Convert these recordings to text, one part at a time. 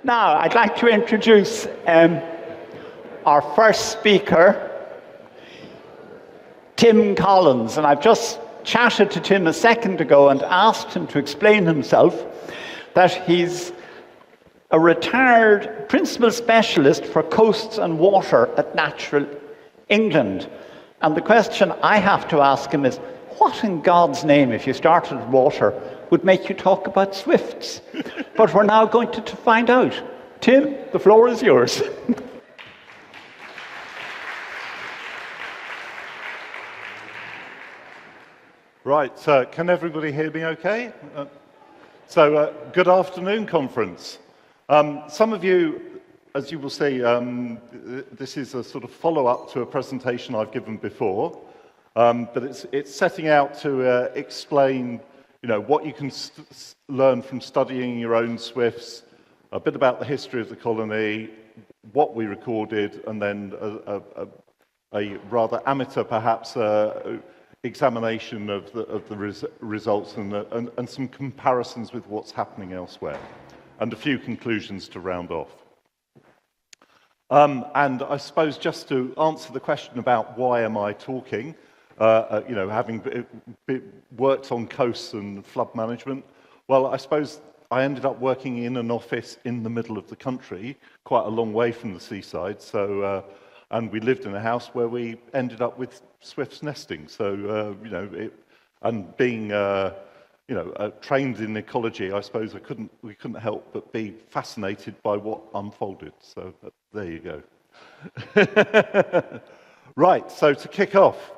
Now, I'd like to introduce our first speaker, Tim Collins. And I've just chatted to Tim a second ago and asked him to explain himself, that he's a retired principal specialist for coasts and water at Natural England. And the question I have to ask him is, what in God's name, if you started with water, would make you talk about swifts? But we're now going to find out. Tim, the floor is yours. Right, can everybody hear me okay? Good afternoon, conference. Some of you, as you will see, this is a sort of follow-up to a presentation I've given before, but it's setting out to explain, what you can learn from studying your own swifts, a bit about the history of the colony, what we recorded, and then a rather amateur, perhaps, examination of the results and some comparisons with what's happening elsewhere, and a few conclusions to round off. And I suppose just to answer the question about why am I talking, having worked on coasts and flood management, well, I suppose I ended up working in an office in the middle of the country, quite a long way from the seaside. And we lived in a house where we ended up with swifts nesting. So, and being, trained in ecology, I suppose we couldn't help but be fascinated by what unfolded. So there you go. Right. So to kick off,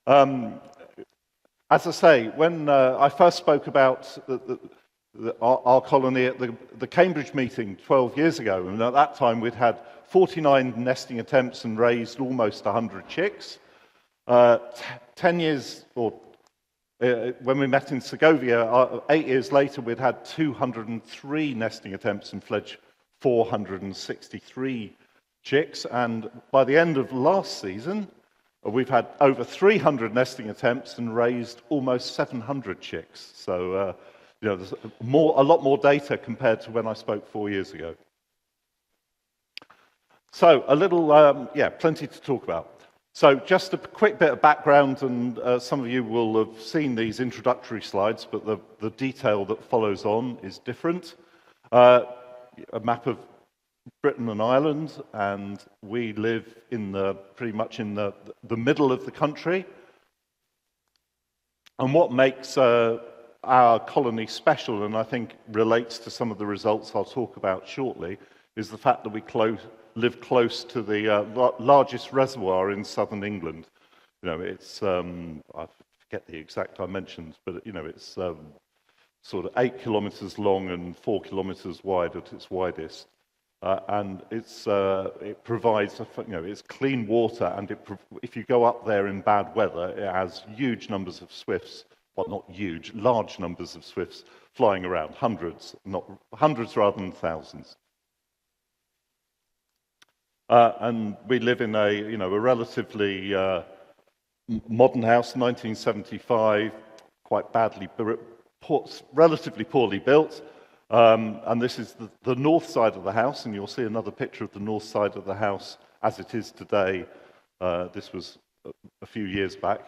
as I say, when I first spoke about our colony at the Cambridge meeting 12 years ago, and at that time we'd had 49 nesting attempts and raised almost 100 chicks. 10 years, or when we met in Segovia, 8 years later, we'd had 203 nesting attempts and fledged 463 chicks. And by the end of last season, we've had over 300 nesting attempts and raised almost 700 chicks. So, there's a lot more data compared to when I spoke 4 years ago. So, a little, plenty to talk about. So, just a quick bit of background, and some of you will have seen these introductory slides, but the detail that follows on is different. A map of Britain and Ireland, and we live pretty much in the middle of the country. And what makes our colony special, and I think relates to some of the results I'll talk about shortly, is the fact that we live close to the largest reservoir in southern England. It's, I forget the exact dimensions, but it's sort of 8 kilometers long and 4 kilometers wide at its widest. And it provides, it's clean water, and if you go up there in bad weather, it has huge numbers of swifts. Well, not huge, large numbers of swifts flying around, hundreds rather than thousands. And we live in a relatively modern house, 1975, quite badly, relatively poorly built. And this is the north side of the house, and you'll see another picture of the north side of the house as it is today. This was a few years back.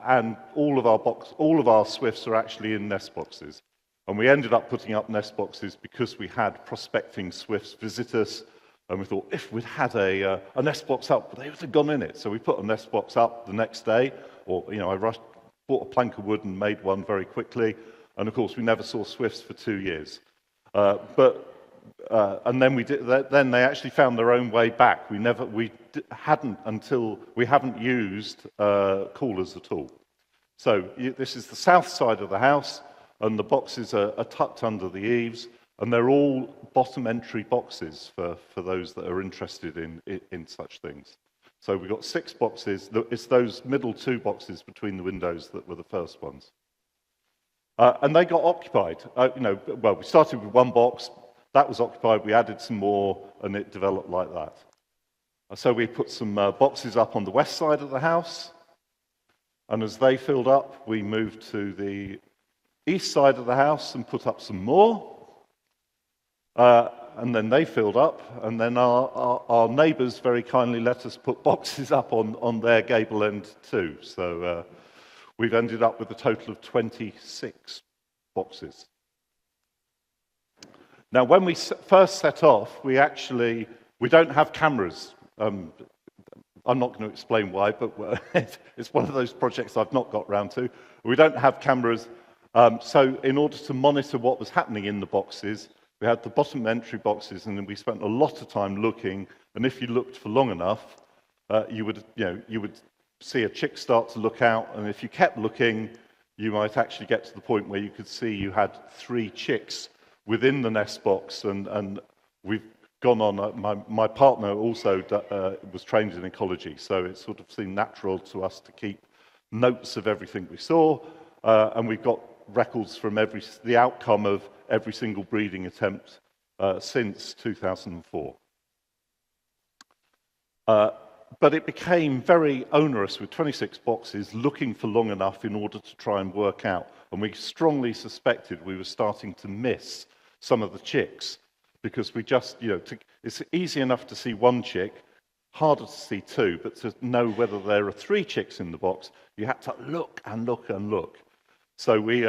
And all of our swifts are actually in nest boxes. And we ended up putting up nest boxes because we had prospecting swifts visit us, and we thought if we'd had a nest box up, they would have gone in it. So we put a nest box up the next day, or I bought a plank of wood and made one very quickly. And of course, we never saw swifts for 2 years. And then then they actually found their own way back. We haven't used coolers at all. So this is the south side of the house, and the boxes are tucked under the eaves, and they're all bottom entry boxes for those that are interested in such things. So we've got 6 boxes. It's those middle 2 boxes between the windows that were the first ones. And they got occupied. We started with 1 box. That was occupied. We added some more, and it developed like that. So we put some boxes up on the west side of the house. And as they filled up, we moved to the east side of the house and put up some more. and then they filled up, and then our neighbours very kindly let us put boxes up on their gable end too. So we've ended up with a total of 26 boxes. Now, when we first set off, we don't have cameras. I'm not going to explain why, but it's one of those projects I've not got round to. We don't have cameras, so in order to monitor what was happening in the boxes, we had the bottom entry boxes, and then we spent a lot of time looking. And if you looked for long enough, you would see a chick start to look out, and if you kept looking, you might actually get to the point where you could see you had 3 chicks within the nest box, and we've gone on. My partner also was trained in ecology, so it sort of seemed natural to us to keep notes of everything we saw, and we've got records from the outcome of every single breeding attempt since 2004. But it became very onerous with 26 boxes, looking for long enough in order to try and work out, and we strongly suspected we were starting to miss some of the chicks, because we just, it's easy enough to see 1 chick, harder to see 2, but to know whether there are 3 chicks in the box, you had to look and look and look. So we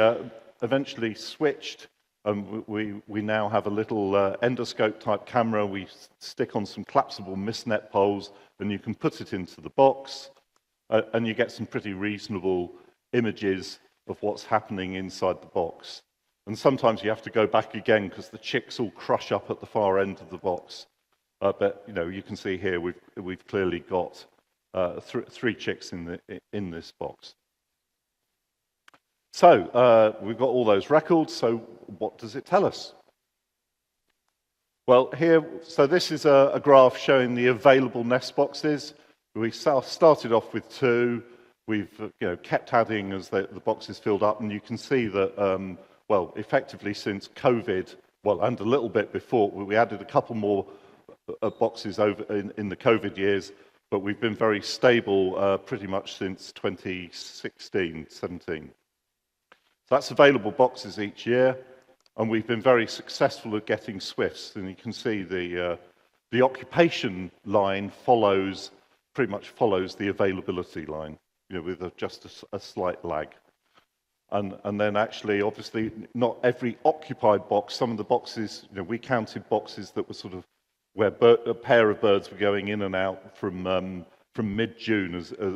eventually switched, and we now have a little endoscope type camera. We stick on some collapsible mist net poles, and you can put it into the box, and you get some pretty reasonable images of what's happening inside the box. And sometimes you have to go back again because the chicks all crush up at the far end of the box. But you can see here we've clearly got 3 chicks in this box. So we've got all those records. So what does it tell us? Well, so this is a graph showing the available nest boxes. We started off with 2. We've kept adding as the boxes filled up, and you can see that. Well, effectively since COVID, and a little bit before, we added a couple more boxes over in the COVID years, but we've been very stable pretty much since 2016, 17. So that's available boxes each year, and we've been very successful at getting swifts, and you can see the occupation line pretty much follows the availability line, with just a slight lag. And then actually, obviously, not every occupied box, some of the boxes, we counted boxes that were sort of where a pair of birds were going in and out from mid-June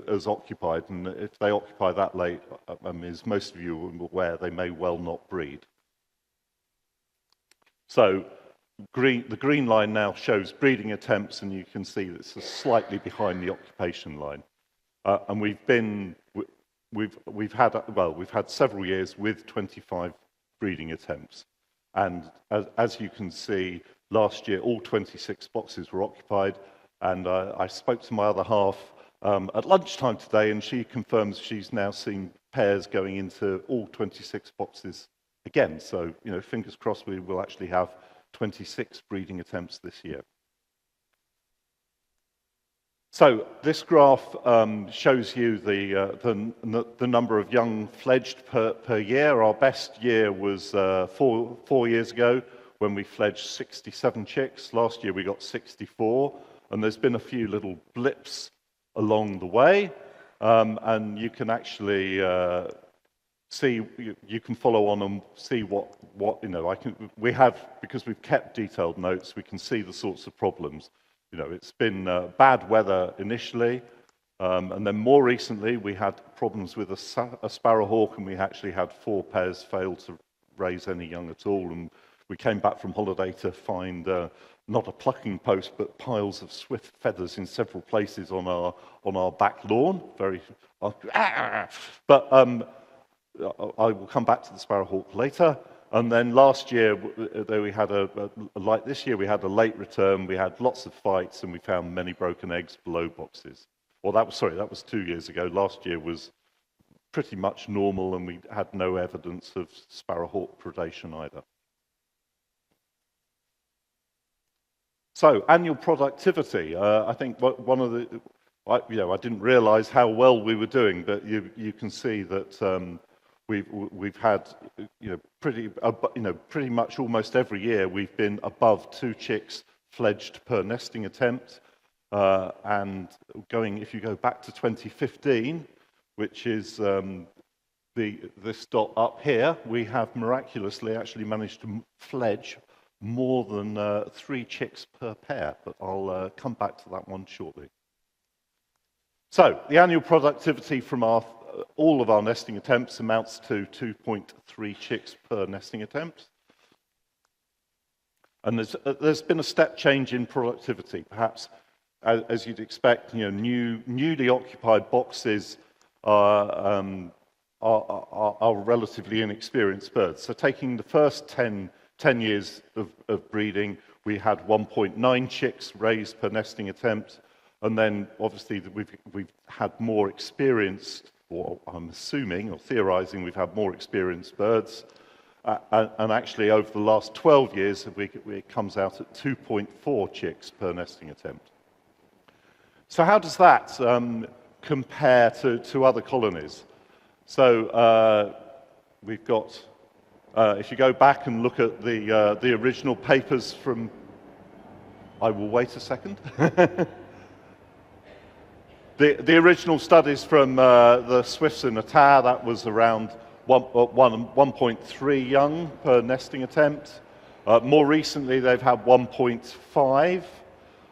as occupied. And if they occupy that late, as most of you are aware, they may well not breed. So the green line now shows breeding attempts, and you can see that it's slightly behind the occupation line. And we've had several years with 25 breeding attempts, and as you can see, last year all 26 boxes were occupied. And I spoke to my other half at lunchtime today, and she confirms she's now seen pairs going into all 26 boxes again. So fingers crossed we will actually have 26 breeding attempts this year. So this graph shows you the number of young fledged per year. Our best year was 4 years ago, when we fledged 67 chicks. Last year we got 64, and there's been a few little blips along the way, and you can actually see, you can follow on and see what we have, because we've kept detailed notes, we can see the sorts of problems. It's been bad weather initially, and then more recently we had problems with a sparrowhawk, and we actually had 4 pairs fail to raise any young at all, and we came back from holiday to find not a plucking post, but piles of swift feathers in several places on our back lawn. But I will come back to the sparrowhawk later. And then last year, though we had like this year, we had a late return, we had lots of fights, and we found many broken eggs below boxes. Well, that was 2 years ago. Last year was pretty much normal, and we had no evidence of sparrowhawk predation either. So, annual productivity. I think one of I didn't realize how well we were doing, but you can see that we've had, pretty much almost every year we've been above 2 chicks fledged per nesting attempt. And if you go back to 2015, which is this dot up here, we have miraculously actually managed to fledge more than 3 chicks per pair, but I'll come back to that one shortly. So the annual productivity from all of our nesting attempts amounts to 2.3 chicks per nesting attempt. And there's been a step change in productivity, perhaps as you'd expect. Newly occupied boxes are relatively inexperienced birds. So taking the first 10 years of breeding, we had 1.9 chicks raised per nesting attempt, and then obviously we've had more experienced, or I'm assuming or theorizing we've had more experienced birds, and actually over the last 12 years it comes out at 2.4 chicks per nesting attempt. So how does that compare to other colonies? So we've got, if you go back and look at the original papers from, I will wait a second. The original studies from the Swifts in Natal, that was around 1.3 young per nesting attempt. More recently, they've had 1.5.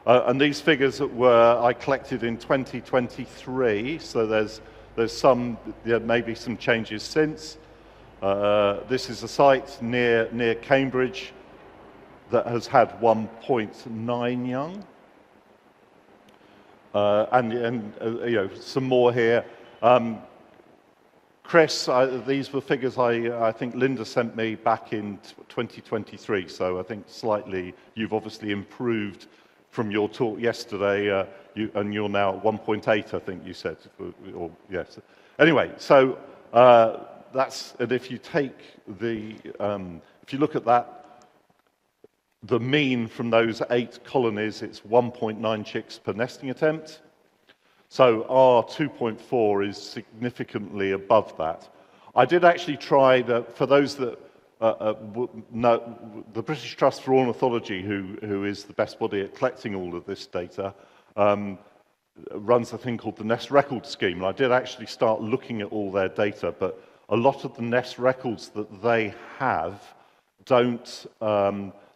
And these figures I collected in 2023, so there's maybe some changes since. This is a site near Cambridge that has had 1.9 young. And some more here. Chris, these were figures I think Linda sent me back in 2023, so I think slightly, you've obviously improved from your talk yesterday, and you're now at 1.8, I think you said, or yes. Anyway, so and if you take if you look at that, the mean from those 8 colonies, it's 1.9 chicks per nesting attempt. So our 2.4 is significantly above that. I did actually try, for those that know, the British Trust for Ornithology, who is the best body at collecting all of this data, runs a thing called the Nest Record Scheme. And I did actually start looking at all their data, but a lot of the nest records that they have don't,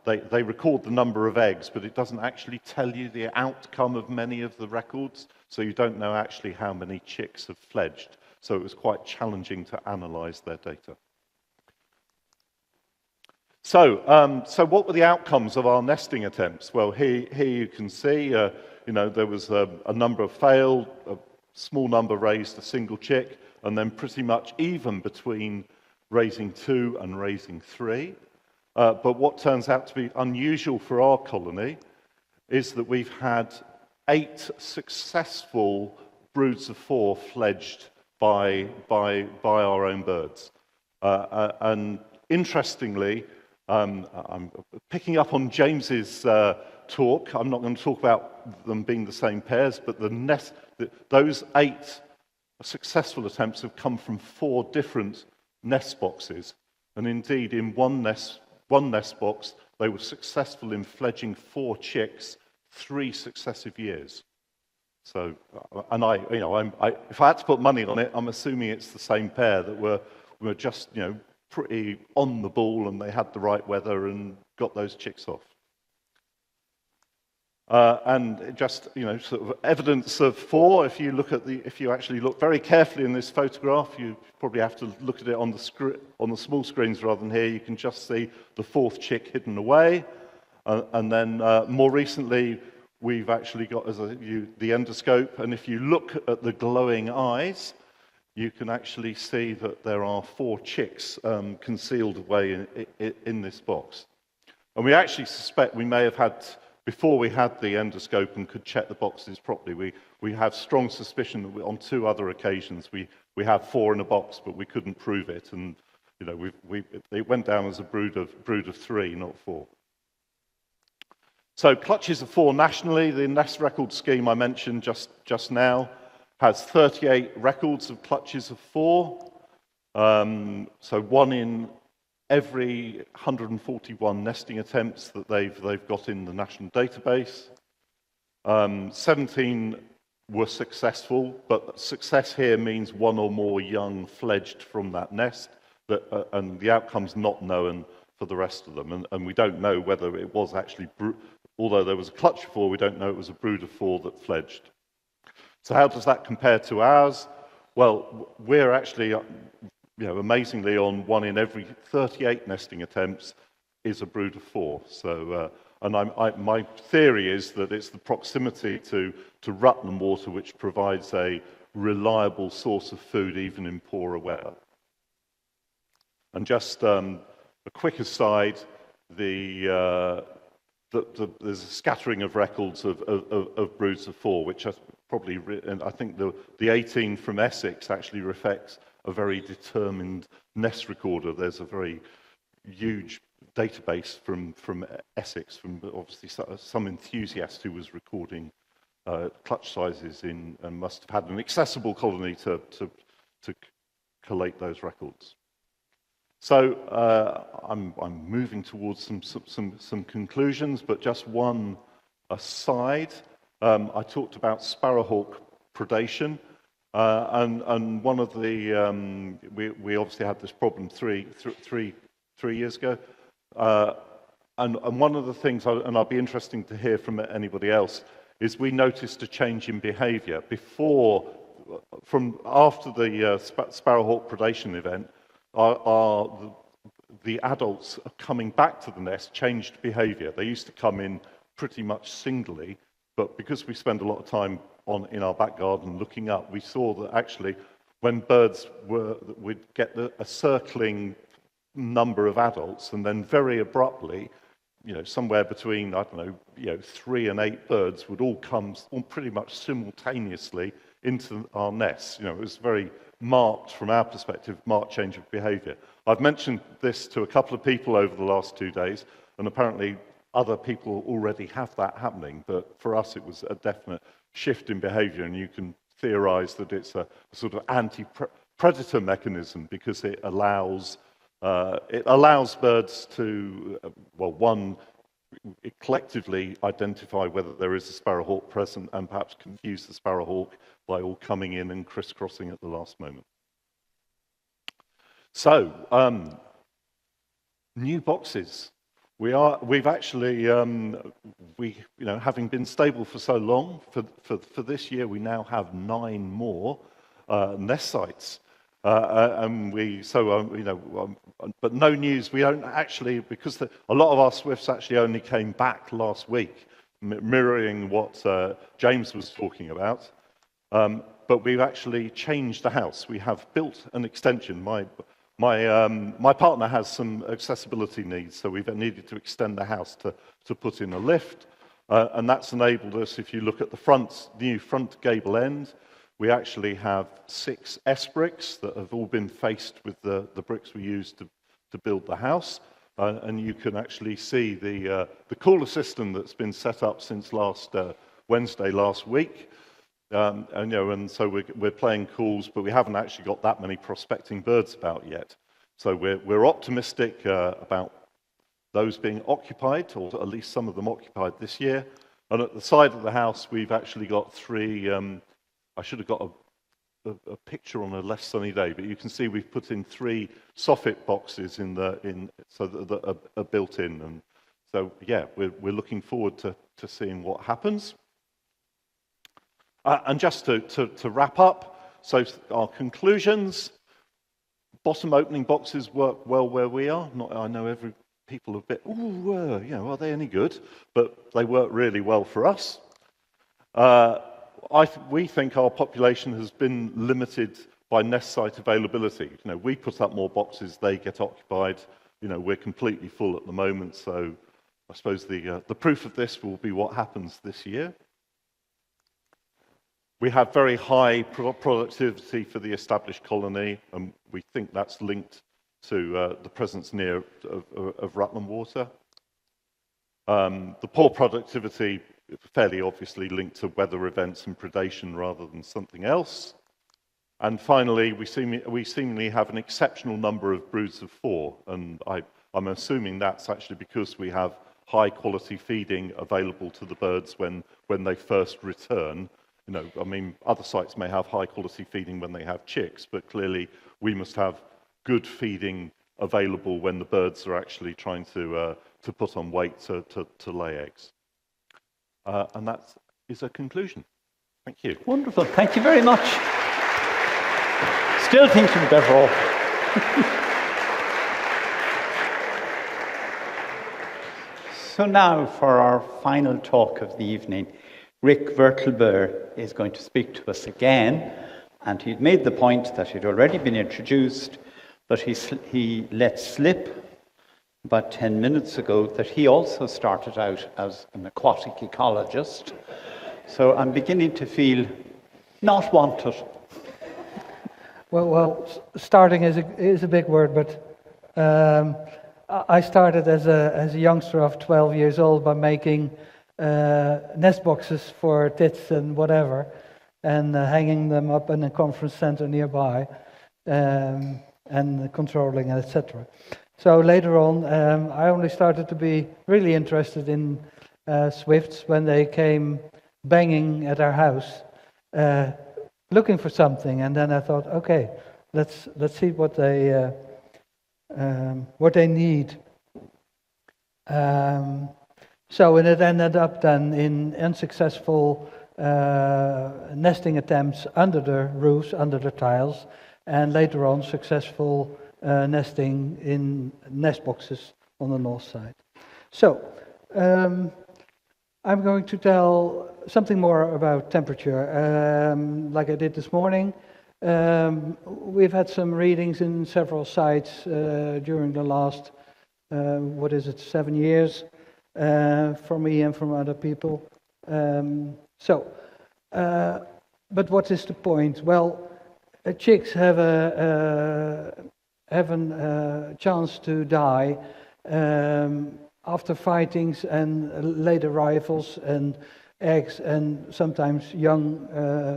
they record the number of eggs, but it doesn't actually tell you the outcome of many of the records, so you don't know actually how many chicks have fledged. So it was quite challenging to analyze their data. So what were the outcomes of our nesting attempts? Well, here you can see, there was a number of failed, a small number raised a single chick, and then pretty much even between raising 2 and raising 3. But what turns out to be unusual for our colony is that we've had 8 successful broods of 4 fledged by our own birds. And interestingly, I'm picking up on James's talk. I'm not going to talk about them being the same pairs, but those 8 successful attempts have come from 4 different nest boxes. And indeed, in one nest box, they were successful in fledging 4 chicks 3 successive years. So, and if I had to put money on it, I'm assuming it's the same pair that were just, pretty on the ball, and they had the right weather and got those chicks off. And just, sort of evidence of 4. If you actually look very carefully in this photograph, you probably have to look at it on the small screens rather than here. You can just see the 4th chick hidden away, and then more recently we've actually got the endoscope. And if you look at the glowing eyes, you can actually see that there are 4 chicks concealed away in this box. And we actually suspect we may have had, before we had the endoscope and could check the boxes properly, we have strong suspicion that on 2 other occasions we have 4 in a box, but we couldn't prove it. And it went down as a brood of 3, not 4. So clutches of 4 nationally. The Nest Record Scheme I mentioned just now has 38 records of clutches of 4. So one in every 141 nesting attempts that they've got in the national database. 17 were successful, but success here means one or more young fledged from that nest, and the outcome's not known for the rest of them. And we don't know whether it was actually, although there was a clutch of 4, we don't know it was a brood of 4 that fledged. So how does that compare to ours? Well, we're actually, amazingly on 1 in every 38 nesting attempts is a brood of 4. So, and my theory is that it's the proximity to Rutland water which provides a reliable source of food even in poorer weather. And just a quick aside, there's a scattering of records of broods of 4, which are probably, and I think the 18 from Essex actually reflects a very determined nest recorder. There's a very huge database from Essex, from obviously some enthusiast who was recording clutch sizes in, and must have had an accessible colony to collate those records. So I'm moving towards some conclusions, but just one aside. I talked about sparrowhawk predation, and one of the we obviously had this problem three years ago, and one of the things, and I'll be interesting to hear from anybody else, is we noticed a change in behaviour after the sparrowhawk predation event. The adults coming back to the nest changed behaviour. They used to come in pretty much singly, but because we spend a lot of time in our back garden looking up, we saw that actually when birds we'd get a circling number of adults, and then very abruptly, somewhere between, 3 and 8 birds would all come pretty much simultaneously into our nests. It was very marked, from our perspective, marked change of behaviour. I've mentioned this to a couple of people over the last 2 days, and apparently other people already have that happening, but for us it was a definite shift in behaviour, and you can theorise that it's a sort of anti-predator mechanism, because it allows birds to, collectively identify whether there is a sparrowhawk present, and perhaps confuse the sparrowhawk by all coming in and crisscrossing at the last moment. So, new boxes. We've actually, having been stable for so long, for this year, we now have 9 more nest sites. But no news. We don't actually, because a lot of our swifts actually only came back last week, mirroring what James was talking about. But we've actually changed the house. We have built an extension. My partner has some accessibility needs, so we've needed to extend the house to put in a lift, and that's enabled us. If you look at the new front gable end, we actually have 6 S bricks that have all been faced with the bricks we used to build the house, and you can actually see the cooler system that's been set up since Wednesday last week. And so we're playing calls, but we haven't actually got that many prospecting birds about yet. So we're optimistic about those being occupied, or at least some of them occupied this year. And at the side of the house, we've actually got 3. I should have got a picture on a less sunny day, but you can see we've put in 3 soffit boxes so that are built in. And so yeah, we're looking forward to seeing what happens. And just to wrap up, so our conclusions: bottom opening boxes work well where we are. I know people are a bit, are they any good? But they work really well for us. We think our population has been limited by nest site availability. We put up more boxes, they get occupied. We're completely full at the moment, so I suppose the proof of this will be what happens this year. We have very high productivity for the established colony, and we think that's linked to the presence near of Rutland water. The poor productivity fairly obviously linked to weather events and predation rather than something else. And finally, we seemingly have an exceptional number of broods of 4, and I'm assuming that's actually because we have high quality feeding available to the birds when they first return. You know, I mean, other sites may have high quality feeding when they have chicks, but clearly we must have good feeding available when the birds are actually trying to put on weight to lay eggs. And that is a conclusion. Thank you. Wonderful. Thank you very much. Still thinking better off. So now for our final talk of the evening. Rick Wortelboer is going to speak to us again, and he'd made the point that he'd already been introduced, but he let slip about 10 minutes ago that he also started out as an aquatic ecologist. So I'm beginning to feel not wanted. Well, starting is a big word, but I started as a youngster of 12 years old by making nest boxes for tits and whatever, and hanging them up in a conference center nearby, and controlling, etc. So later on, I only started to be really interested in swifts when they came banging at our house, looking for something, and then I thought, okay, let's see what they need. So it ended up then in unsuccessful nesting attempts under the roofs, under the tiles, and later on successful nesting in nest boxes on the north side. So I'm going to tell something more about temperature. Like I did this morning, we've had some readings in several sites during the last, 7 years, from me and from other people. But what is the point? Well, chicks have a chance to die after fightings and late arrivals, and eggs and sometimes young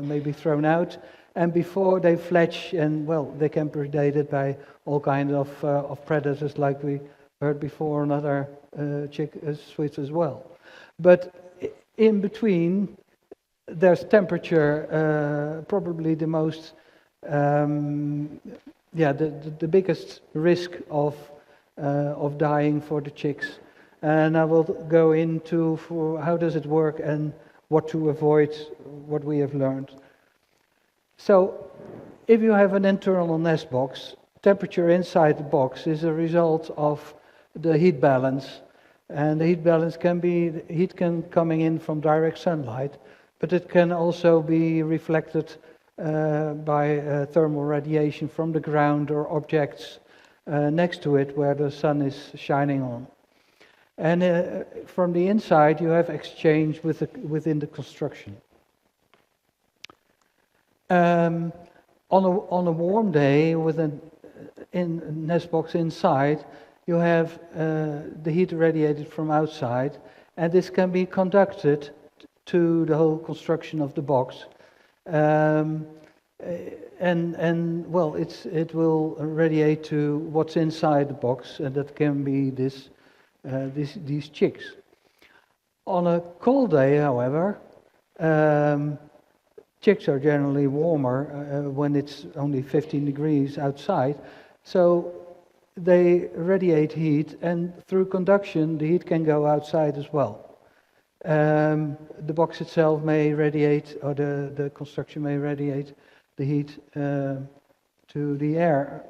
may be thrown out, and before they fledge, and well, they can be predated by all kinds of predators, like we heard before on other swifts as well. But in between, there's temperature, probably the most, the biggest risk of dying for the chicks. And I will go into for how does it work and what to avoid, what we have learned. So, if you have an internal nest box, temperature inside the box is a result of the heat balance. And the heat balance can be heat coming in from direct sunlight, but it can also be reflected by thermal radiation from the ground or objects next to it where the sun is shining on. And from the inside, you have exchange within the construction. On a warm day with a nest box inside, you have the heat radiated from outside, and this can be conducted to the whole construction of the box. It will radiate to what's inside the box, and that can be these chicks. On a cold day, however, chicks are generally warmer when it's only 15 degrees outside, so they radiate heat, and through conduction, the heat can go outside as well. The box itself may radiate, or the construction may radiate the heat to the air.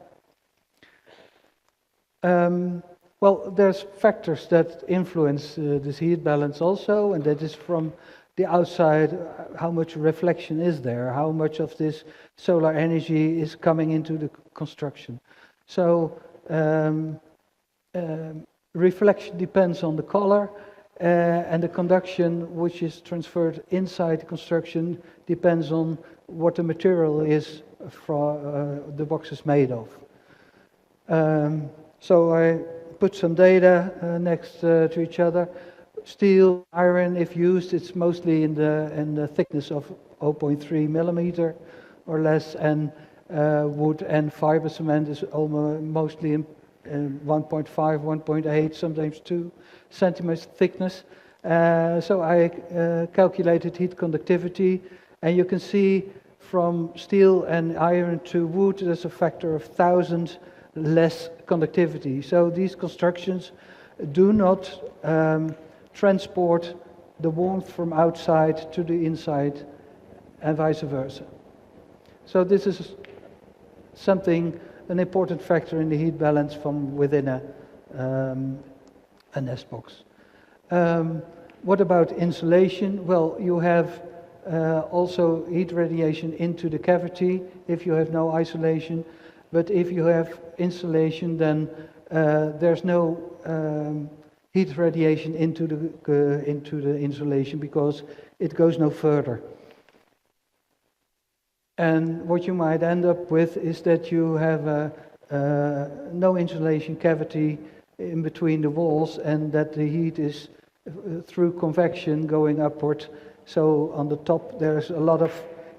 There's factors that influence this heat balance also, and that is from the outside, how much reflection is there, how much of this solar energy is coming into the construction. So reflection depends on the color, and the conduction, which is transferred inside the construction, depends on what the material is the box is made of. So I put some data next to each other. Steel, iron, if used, it's mostly in the thickness of 0.3 millimeter or less, and wood and fiber cement is almost mostly in 1.5, 1.8, sometimes 2 centimeters thickness. So I calculated heat conductivity, and you can see from steel and iron to wood, there's a factor of 1,000 less conductivity. So these constructions do not transport the warmth from outside to the inside and vice versa. So this is something, an important factor in the heat balance from within a nest box. What about insulation? Well, you have also heat radiation into the cavity if you have no isolation, but if you have insulation, then there's no heat radiation into the insulation because it goes no further. And what you might end up with is that you have no insulation cavity in between the walls, and that the heat is through convection going upward. So on the top there's a lot of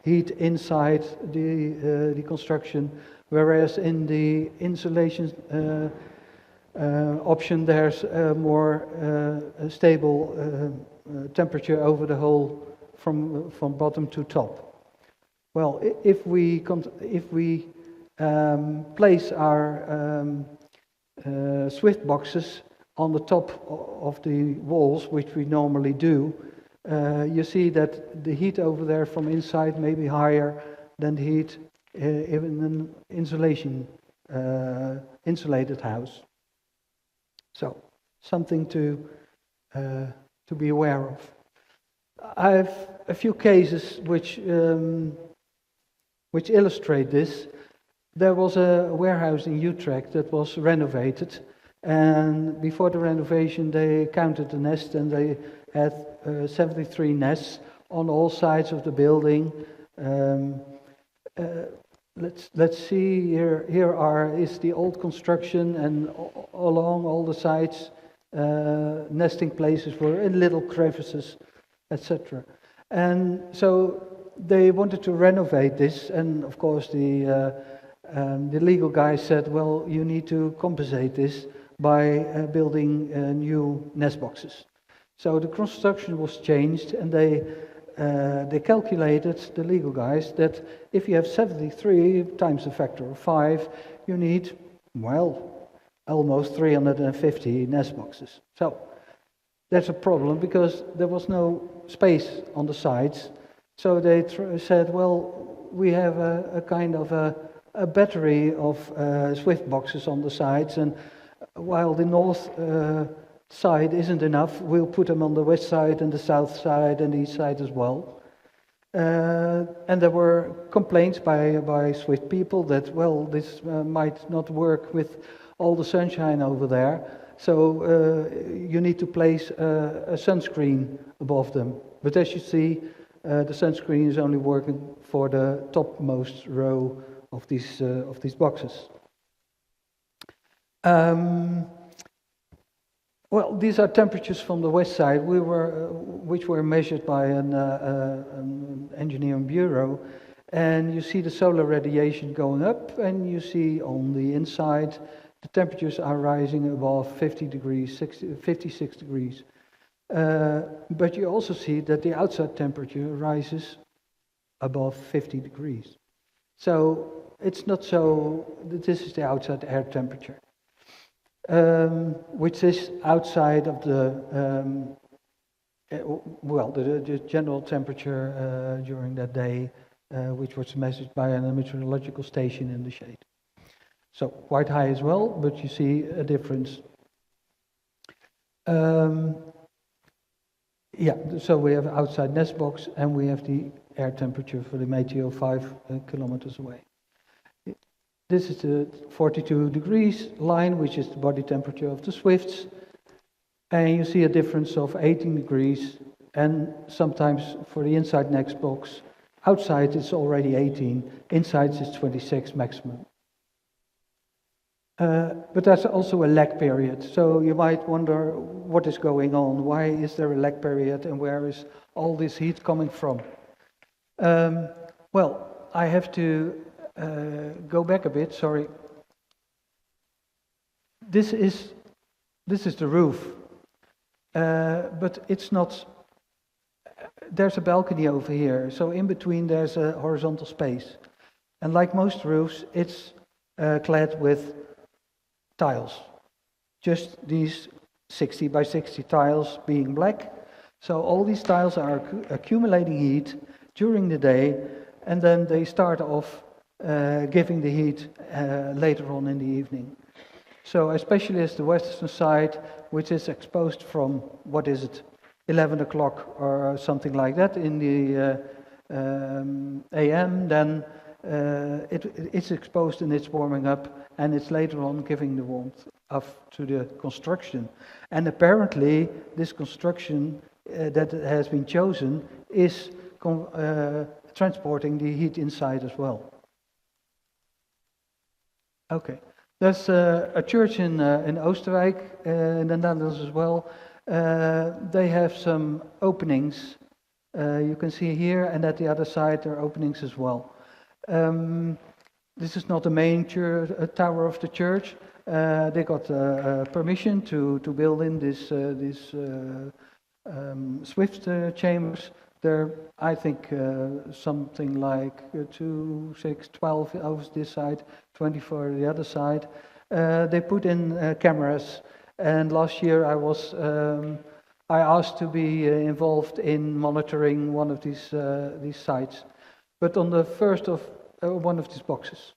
heat inside the construction, whereas in the insulation option there's a more stable temperature over the whole from bottom to top. Well, if we place our Swift boxes on the top of the walls, which we normally do, you see that the heat over there from inside may be higher than the heat in an insulated house. So, something to be aware of. I have a few cases which illustrate this. There was a warehouse in Utrecht that was renovated, and before the renovation they counted the nests, and they had 73 nests on all sides of the building. Let's see here. Here is the old construction, and along all the sides, nesting places were in little crevices, etc. And so they wanted to renovate this, and of course the legal guy said, well, you need to compensate this by building new nest boxes. So the construction was changed, and they calculated, the legal guys, that if you have 73 times a factor of 5, you need, well, almost 350 nest boxes. So that's a problem, because there was no space on the sides. So they said, well, we have a kind of a battery of Swift boxes on the sides, and while the north side isn't enough, we'll put them on the west side and the south side and the east side as well. And there were complaints by Swift people that, well, this might not work with all the sunshine over there, so you need to place a sunscreen above them. But as you see, the sunscreen is only working for the topmost row of these boxes. Well, these are temperatures from the west side, which were measured by an engineering bureau, and you see the solar radiation going up, and you see on the inside the temperatures are rising above 50 degrees, 56 degrees. But you also see that the outside temperature rises above 50 degrees. So it's not so, this is the outside air temperature, which is outside of the general temperature during that day, which was measured by a meteorological station in the shade. So quite high as well, but you see a difference. Yeah, so we have outside nest box, and we have the air temperature for the Mayo 5 kilometers away. This is the 42 degrees line, which is the body temperature of the Swifts. And you see a difference of 18 degrees, and sometimes for the inside nest box, outside it's already 18, inside it's 26 maximum. But there's also a lag period, so you might wonder what is going on. Why is there a lag period, and where is all this heat coming from? Well, I have to go back a bit, sorry. This is the roof, but it's not, there's a balcony over here, so in between there's a horizontal space. And like most roofs, it's clad with tiles, just these 60 by 60 tiles being black. So all these tiles are accumulating heat during the day, and then they start off giving the heat later on in the evening. So especially as the western side, which is exposed from, 11 o'clock or something like that in the AM, then it's exposed and it's warming up, and it's later on giving the warmth up to the construction. And apparently this construction that has been chosen is transporting the heat inside as well. Okay, there's a church in Oostenrijk, in the Netherlands as well. They have some openings. You can see here, and at the other side there are openings as well. This is not the main tower of the church. They got permission to build in these swift chambers. They're, I think, something like 2, 6, 12 over this side, 24 the other side. They put in cameras, and last year I asked to be involved in monitoring one of these sites, but on the first of one of these boxes.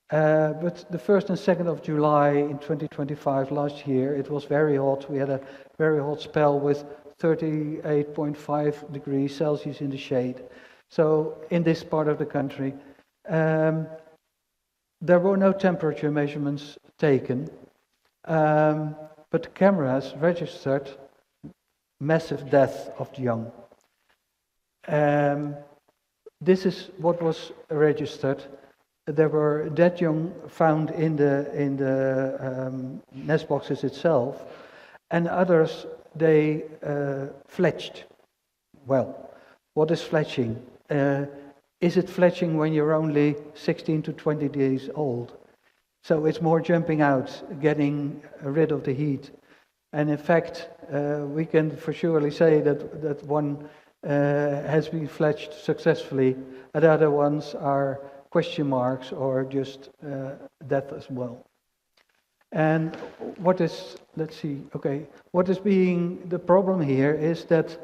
But the 1st and 2nd of July in 2025, last year, it was very hot. We had a very hot spell with 38.5 degrees Celsius in the shade. So in this part of the country, there were no temperature measurements taken, but the cameras registered massive death of the young. This is what was registered. There were dead young found in the nest boxes itself, and others they fledged. Well, what is fledging? Is it fledging when you're only 16 to 20 days old? So it's more jumping out, getting rid of the heat. And in fact, we can for surely say that one has been fledged successfully, and other ones are question marks or just death as well. And what is, what is being the problem here is that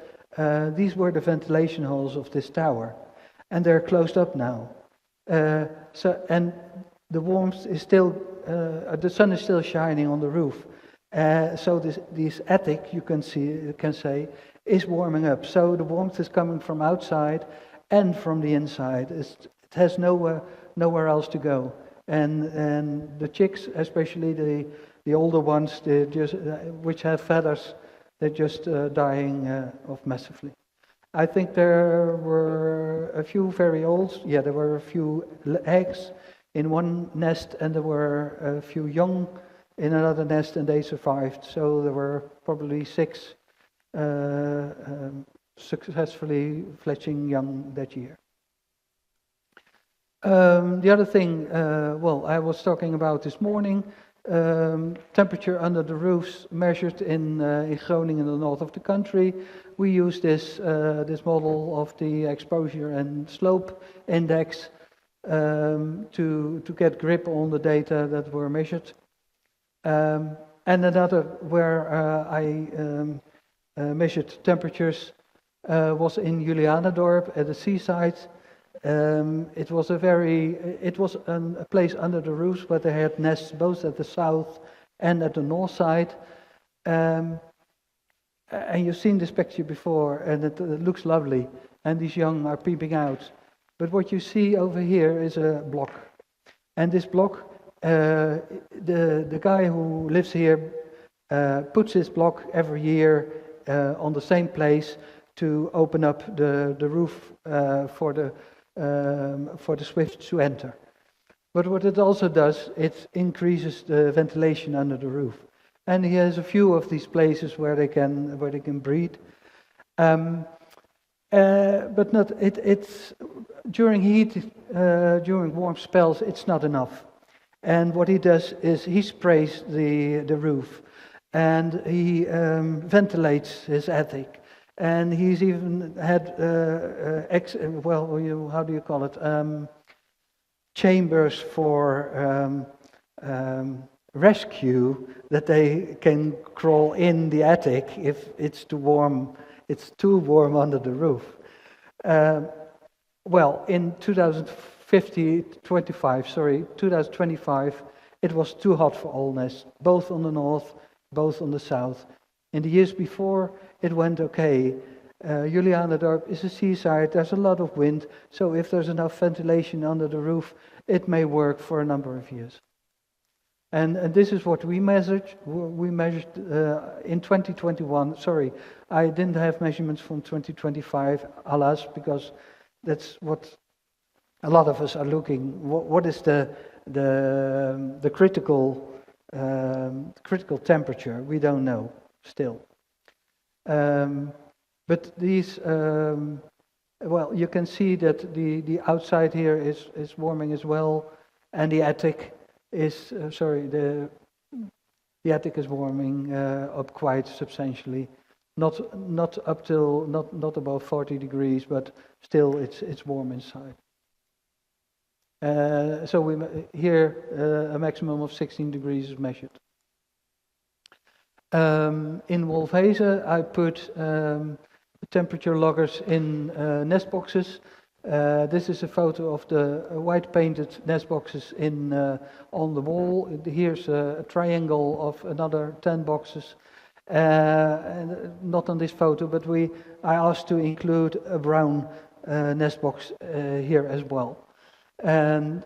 these were the ventilation holes of this tower, and they're closed up now. And the warmth is still, the sun is still shining on the roof. So this attic, you can say, is warming up. So the warmth is coming from outside and from the inside. It has nowhere else to go. And the chicks, especially the older ones, which have feathers, they're just dying off massively. I think there were a few very old. Yeah, there were a few eggs in one nest, and there were a few young in another nest, and they survived. So there were probably 6 successfully fledging young that year. The other thing, I was talking about this morning, temperature under the roofs measured in Groningen, in the north of the country. We use this model of the exposure and slope index to get grip on the data that were measured. And another where I measured temperatures was in Julianadorp at the seaside. It was a place under the roofs where they had nests both at the south and at the north side. And you've seen this picture before, and it looks lovely, and these young are peeping out. But what you see over here is a block. And this block, the guy who lives here puts this block every year on the same place to open up the roof for the swifts to enter. But what it also does, it increases the ventilation under the roof. And he has a few of these places where they can breed. But not it's during during warm spells, it's not enough. And what he does is he sprays the roof, and he ventilates his attic, and he's even had how do you call it? Chambers for rescue, that they can crawl in the attic if it's too warm. It's too warm under the roof. In 2025, it was too hot for all nests, both on the north, both on the south. In the years before, it went okay. Julianadorp is a seaside, there's a lot of wind, so if there's enough ventilation under the roof, it may work for a number of years. And this is what we measured. We measured in 2021. Sorry, I didn't have measurements from 2025, alas, because that's what a lot of us are looking. What is the critical temperature? We don't know still. But these, you can see that the outside here is warming as well, and the attic is the attic is warming up quite substantially. Not above 40 degrees, but still it's warm inside. So here a maximum of 16 degrees is measured. In Wolfheze, I put temperature loggers in nest boxes. This is a photo of the white painted nest boxes on the wall. Here's a triangle of another 10 boxes. And not on this photo, but I asked to include a brown nest box here as well. And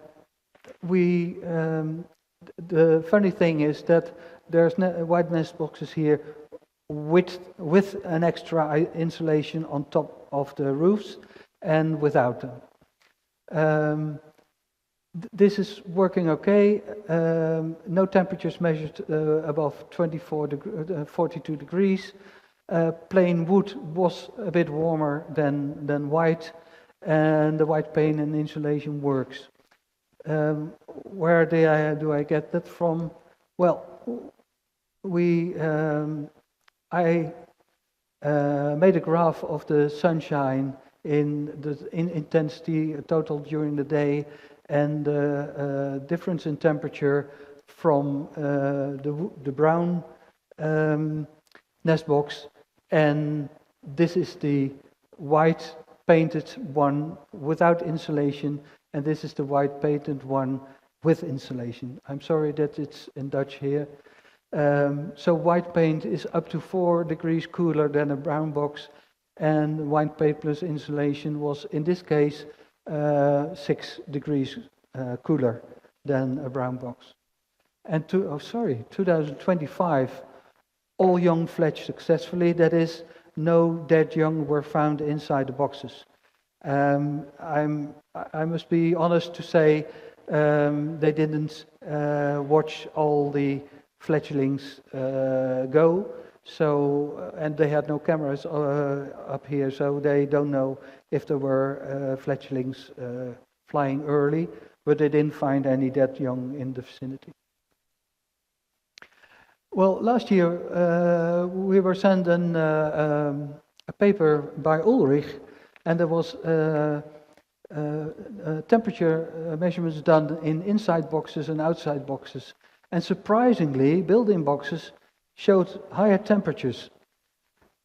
the funny thing is that there's white nest boxes here with an extra insulation on top of the roofs and without them. This is working okay. No temperatures measured above 42 degrees. Plain wood was a bit warmer than white, and the white paint and insulation works. Where do I get that from? Well, I made a graph of the sunshine in intensity total during the day, and the difference in temperature from the brown nest box, and this is the white painted one without insulation, and this is the white painted one with insulation. I'm sorry that it's in Dutch here. So white paint is up to 4 degrees cooler than a brown box, and white paint plus insulation was, in this case, 6 degrees cooler than a brown box. And 2025, all young fledged successfully. That is, no dead young were found inside the boxes. I must be honest to say they didn't watch all the fledglings go. So, and they had no cameras up here, so they don't know if there were fledglings flying early, but they didn't find any dead young in the vicinity. Well, last year we were sent a paper by Ulrich, and there was temperature measurements done in inside boxes and outside boxes. And surprisingly, built-in boxes showed higher temperatures.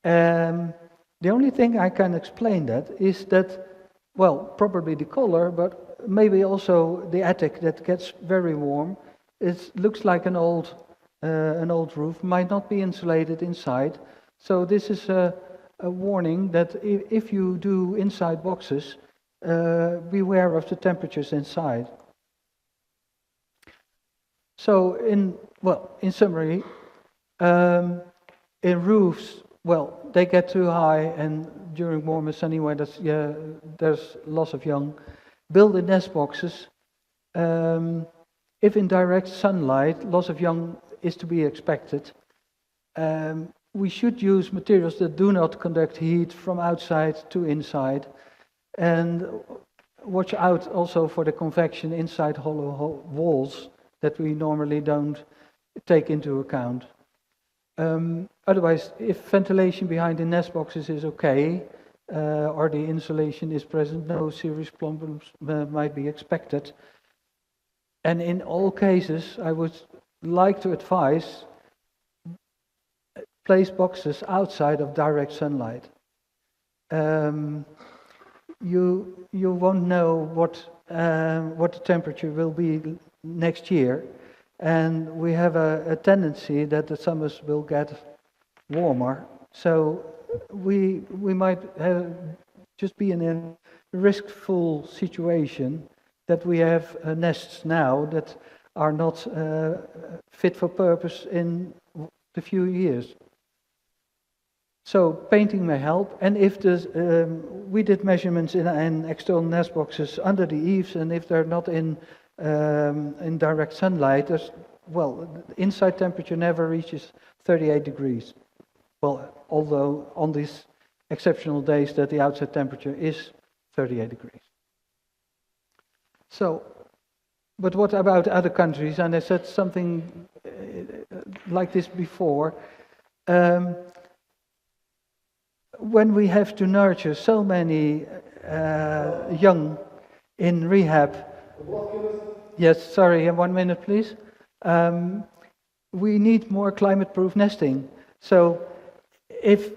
The only thing I can explain that is that, well, probably the color, but maybe also the attic that gets very warm. It looks like an old roof, might not be insulated inside. So this is a warning that if you do inside boxes, beware of the temperatures inside. So in summary, in roofs, well, they get too high, and during warmer sunny weather, there's loss of young. Built-in nest boxes, if in direct sunlight, loss of young is to be expected. we should use materials that do not conduct heat from outside to inside, and watch out also for the convection inside hollow walls that we normally don't take into account. Otherwise, if ventilation behind the nest boxes is okay, or the insulation is present, no serious problems might be expected. And in all cases, I would like to advise, place boxes outside of direct sunlight. You won't know what the temperature will be next year, and we have a tendency that the summers will get warmer. So we might just be in a riskful situation that we have nests now that are not fit for purpose in the few years. So painting may help, and if we did measurements in external nest boxes under the eaves, and if they're not in direct sunlight, the inside temperature never reaches 38 degrees. Well, although on these exceptional days that the outside temperature is 38 degrees. So, but what about other countries? And I said something like this before. When we have to nurture so many young in rehab, yes, sorry, 1 minute please. We need more climate-proof nesting. So, if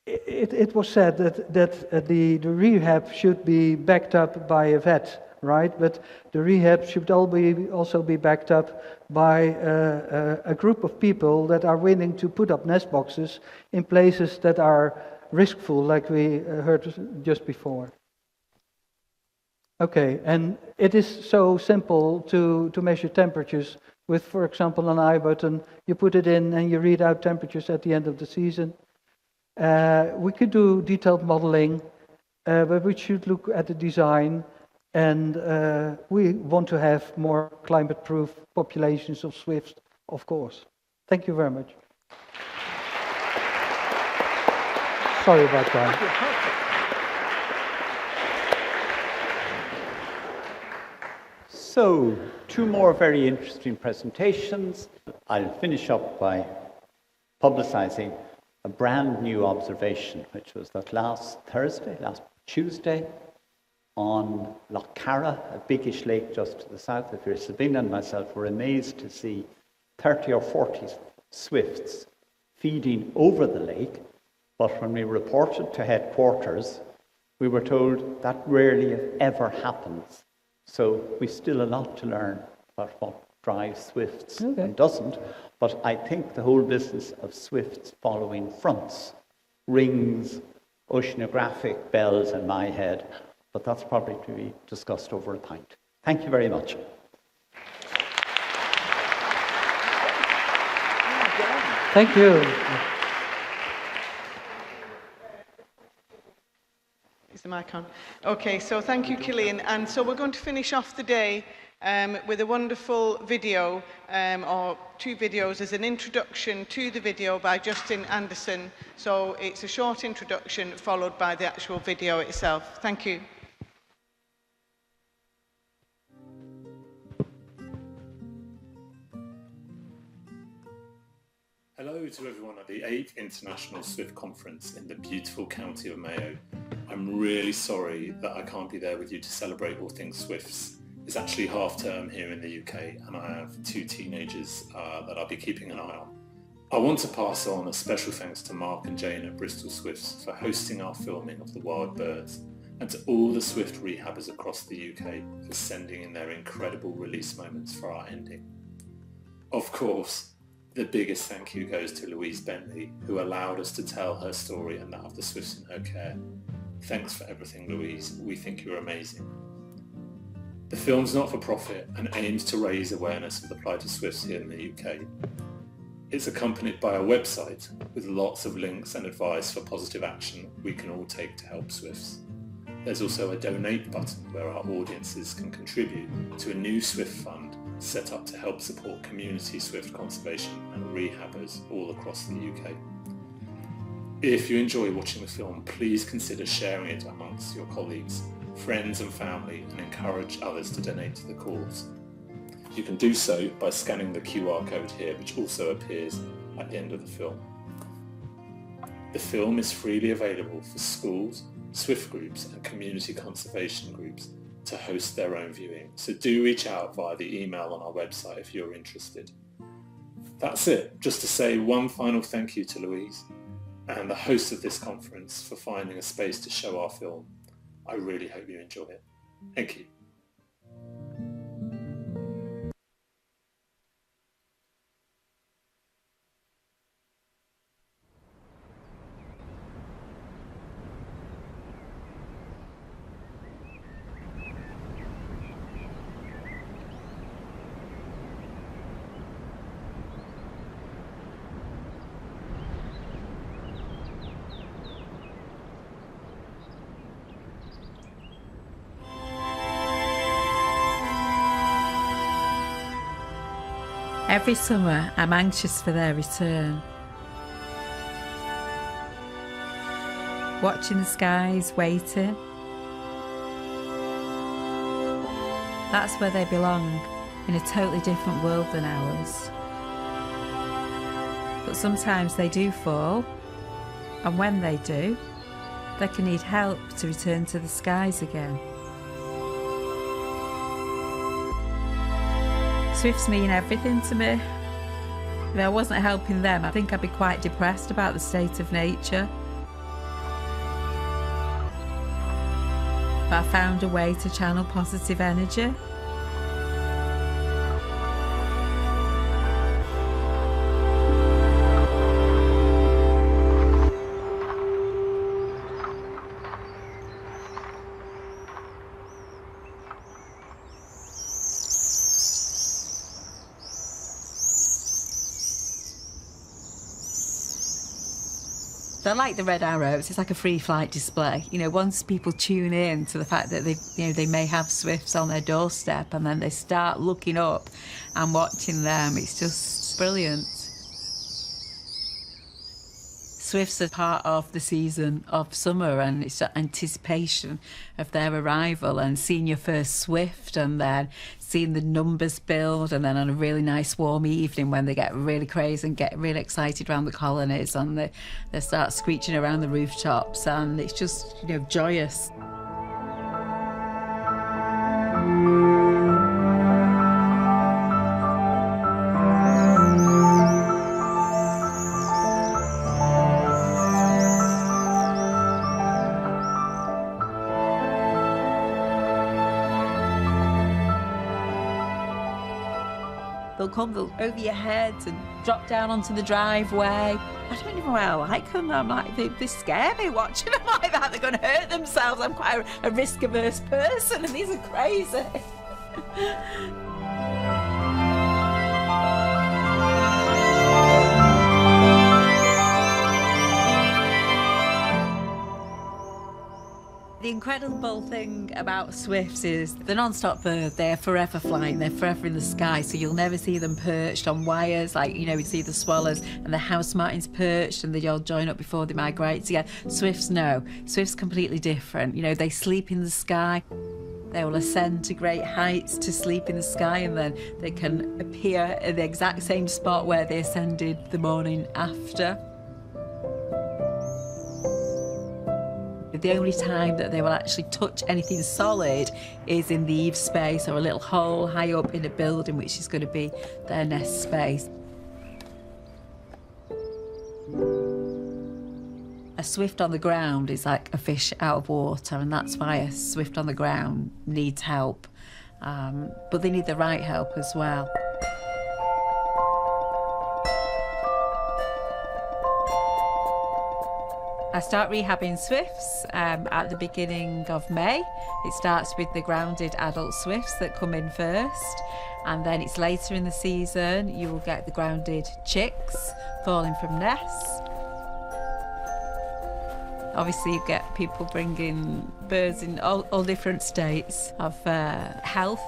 it was said that the rehab should be backed up by a vet, right? But the rehab should also be backed up by a group of people that are willing to put up nest boxes in places that are riskful, like we heard just before. Okay, and it is so simple to measure temperatures with, for example, an eye button. You put it in and you read out temperatures at the end of the season. We could do detailed modeling, but we should look at the design, and we want to have more climate-proof populations of swifts, of course. Thank you very much. Sorry about that. So, 2 more very interesting presentations. I'll finish up by publicizing a brand new observation, which was that last Tuesday, on Loch Cara, a biggish lake just to the south of here. Sabina and myself were amazed to see 30 or 40 swifts feeding over the lake, but when we reported to headquarters, we were told that rarely if ever happens. So we've still a lot to learn about what drives swifts and doesn't. But I think the whole business of swifts following fronts rings oceanographic bells in my head, but that's probably to be discussed over a pint. Thank you very much. Thank you. Is the mic on? Okay, so thank you, Cilian. And so we're going to finish off the day with a wonderful video, or 2 videos as an introduction to the video by Justin Anderson. So it's a short introduction followed by the actual video itself. Thank you. Hello to everyone at the 8th International Swift Conference in the beautiful county of Mayo. I'm really sorry that I can't be there with you to celebrate all things Swifts. It's actually half term here in the UK, and I have 2 teenagers that I'll be keeping an eye on. I want to pass on a special thanks to Mark and Jane at Bristol Swifts for hosting our filming of the wild birds, and to all the Swift rehabbers across the UK for sending in their incredible release moments for our ending. Of course, the biggest thank you goes to Louise Bentley, who allowed us to tell her story and that of the Swifts in her care. Thanks for everything, Louise. We think you're amazing. The film's not for profit and aims to raise awareness of the plight of Swifts here in the UK. It's accompanied by a website with lots of links and advice for positive action we can all take to help Swifts. There's also a donate button where our audiences can contribute to a new Swift fund set up to help support community swift conservation and rehabbers all across the UK. If you enjoy watching the film, please consider sharing it amongst your colleagues, friends and family, and encourage others to donate to the cause. You can do so by scanning the QR code here, which also appears at the end of the film. The film is freely available for schools, Swift groups and community conservation groups to host their own viewing, so do reach out via the email on our website if you're interested. That's it, just to say one final thank you to Louise and the host of this conference for finding a space to show our film. I really hope you enjoy it. Thank you. Every summer, I'm anxious for their return. Watching the skies, waiting. That's where they belong, in a totally different world than ours. But sometimes they do fall, and when they do, they can need help to return to the skies again. Swifts mean everything to me. If I wasn't helping them, I think I'd be quite depressed about the state of nature. But I found a way to channel positive energy. They're like the red arrows. It's like a free flight display. You know, once people tune in to the fact that they may have swifts on their doorstep, and then they start looking up and watching them, it's just brilliant. Swifts are part of the season of summer, and it's anticipation of their arrival, and seeing your first swift and then seeing the numbers build, and then on a really nice warm evening when they get really crazy and get really excited around the colonies, and they start screeching around the rooftops, and it's just, you know, joyous. They'll come over your head and drop down onto the driveway. I don't even know why I like them. I'm like, they scare me watching them like that. They're going to hurt themselves. I'm quite a risk-averse person, and these are crazy. The incredible thing about swifts is they're non-stop birds. They're forever flying. They're forever in the sky, so you'll never see them perched on wires like, you know, we see the swallows and the house martins perched and they all join up before they migrate together. Swifts, no. Swifts completely different. You know, they sleep in the sky. They will ascend to great heights to sleep in the sky, and then they can appear at the exact same spot where they ascended the morning after. The only time that they will actually touch anything solid is in the eave space, or a little hole high up in a building, which is going to be their nest space. A swift on the ground is like a fish out of water, and that's why a swift on the ground needs help. But they need the right help as well. I start rehabbing swifts at the beginning of May. It starts with the grounded adult swifts that come in first, and then it's later in the season you will get the grounded chicks falling from nests. Obviously you get people bringing birds in all different states of health.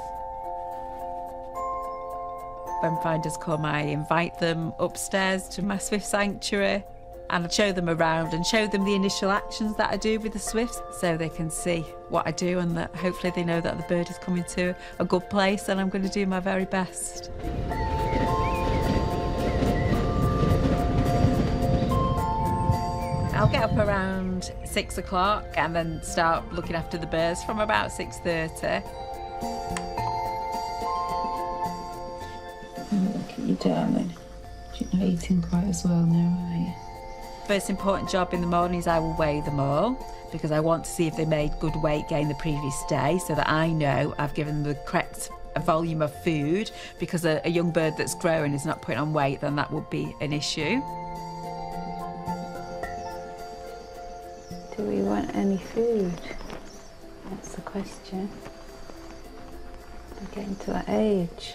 When finders come, I invite them upstairs to my swift sanctuary and I show them around and show them the initial actions that I do with the swifts so they can see what I do and that hopefully they know that the bird is coming to a good place and I'm going to do my very best. I'll get up around 6 o'clock and then start looking after the birds from about 6:30. Look at you, darling. You're not eating quite as well now, are you? First important job in the morning is I will weigh them all because I want to see if they made good weight gain the previous day so that I know I've given them the correct volume of food, because a young bird that's growing is not putting on weight, then that would be an issue. Do we want any food? That's the question. We're getting to that age.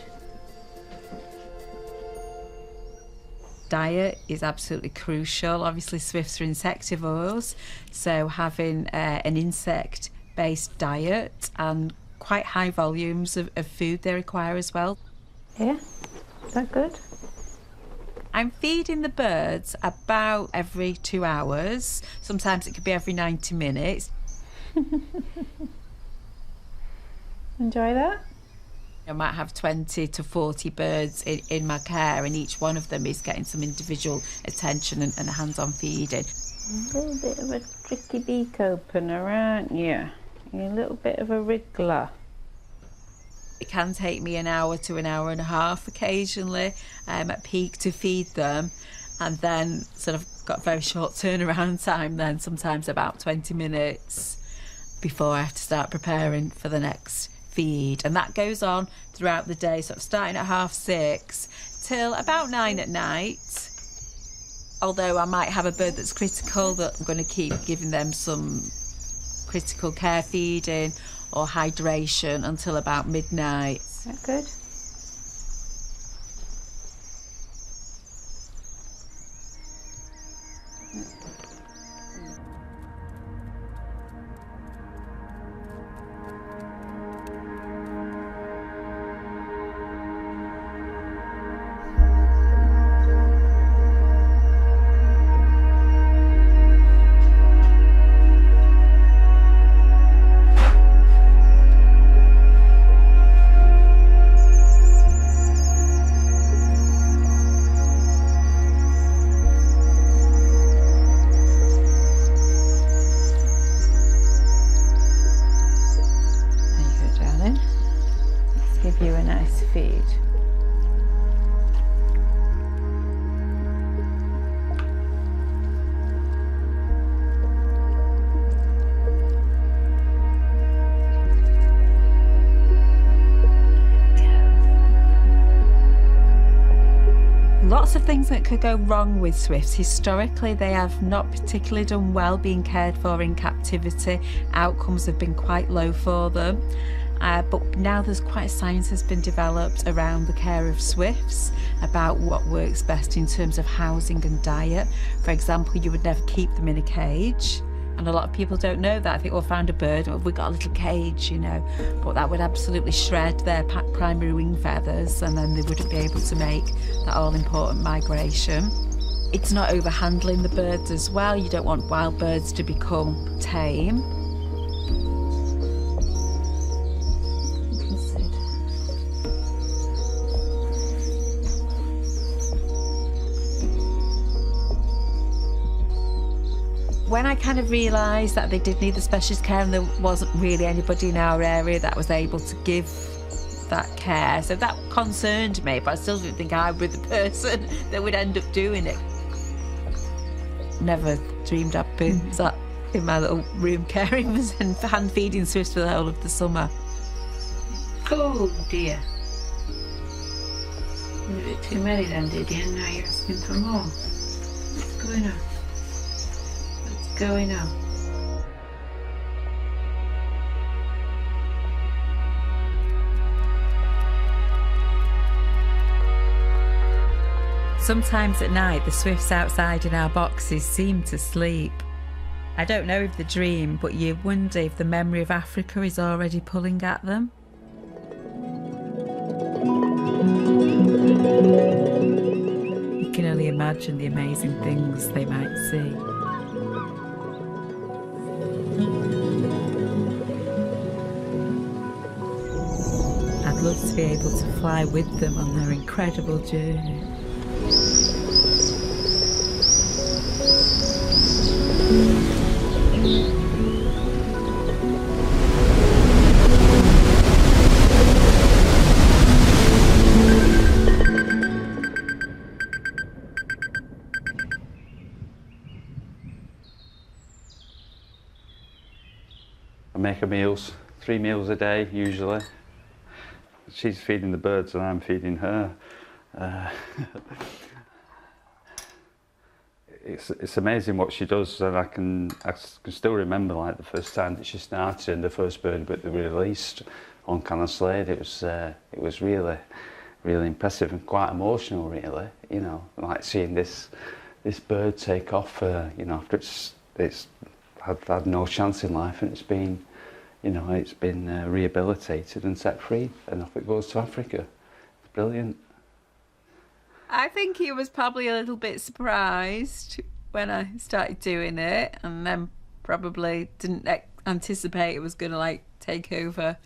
Diet is absolutely crucial. Obviously swifts are insectivores, so having an insect-based diet and quite high volumes of food they require as well. Yeah, is that good? I'm feeding the birds about every 2 hours. Sometimes it could be every 90 minutes. Enjoy that? I might have 20 to 40 birds in my care, and each one of them is getting some individual attention and hands-on feeding. A little bit of a tricky beak opener, aren't you? You're a little bit of a wriggler. It can take me an hour to an hour and a half occasionally at peak to feed them, and then sort of got very short turnaround time then, sometimes about 20 minutes before I have to start preparing for the next feed. And that goes on throughout the day, sort of starting at 6:30 till about 9 at night. Although I might have a bird that's critical, that I'm going to keep giving them some critical care feeding or hydration until about midnight. Is that good? You a nice feed. Lots of things that could go wrong with swifts. Historically, they have not particularly done well being cared for in captivity. Outcomes have been quite low for them. But now there's quite a science has been developed around the care of swifts, about what works best in terms of housing and diet. For example, you would never keep them in a cage. And a lot of people don't know that. I think, well, found a bird, oh, we've got a little cage, you know. But that would absolutely shred their primary wing feathers, and then they wouldn't be able to make that all-important migration. It's not overhandling the birds as well. You don't want wild birds to become tame. When I kind of realised that they did need the specialist care and there wasn't really anybody in our area that was able to give that care, so that concerned me, but I still didn't think I would be the person that would end up doing it. Never dreamed I'd be sat in my little room caring and hand feeding swifts for the whole of the summer. Oh dear. You're a bit too many then, did you? And now you're asking for more. What's going on? Going on. Sometimes at night the swifts outside in our boxes seem to sleep. I don't know if they dream, but you wonder if the memory of Africa is already pulling at them. imagine the amazing things they might see. I'd love to be able to fly with them on their incredible journey. I make her meals, 3 meals a day usually. She's feeding the birds and I'm feeding her. It's amazing what she does, and I can still remember like the first time that she started and the first bird that they released on Cannon Slade. It was really impressive and quite emotional, really. You know, like seeing this bird take off. You know, after it's had no chance in life, and it's been rehabilitated and set free, and off it goes to Africa. It's brilliant. I think he was probably a little bit surprised when I started doing it, and then probably didn't anticipate it was going to like take over